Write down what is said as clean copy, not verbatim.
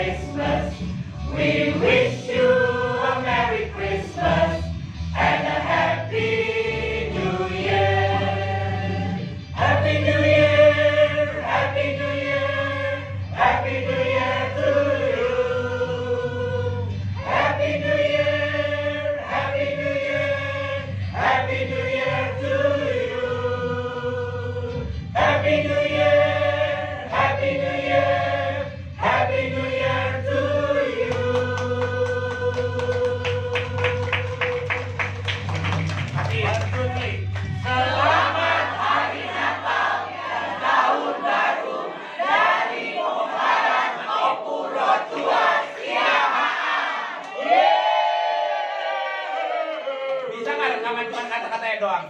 Christmas. We wish you a Merry Christmas and a Happy New Year. Happy New Year, Happy New Year, Happy New Year to you. Happy New Year, Happy New Year, Happy New Year to you. Happy New Year, Happy New Year, Happy New Year to you. Selamat Hari Natal dan Tahun Baru dari Komaran Opuro Tua Siahaan. Bisa nggak rekaman cuma kata-katanya doang?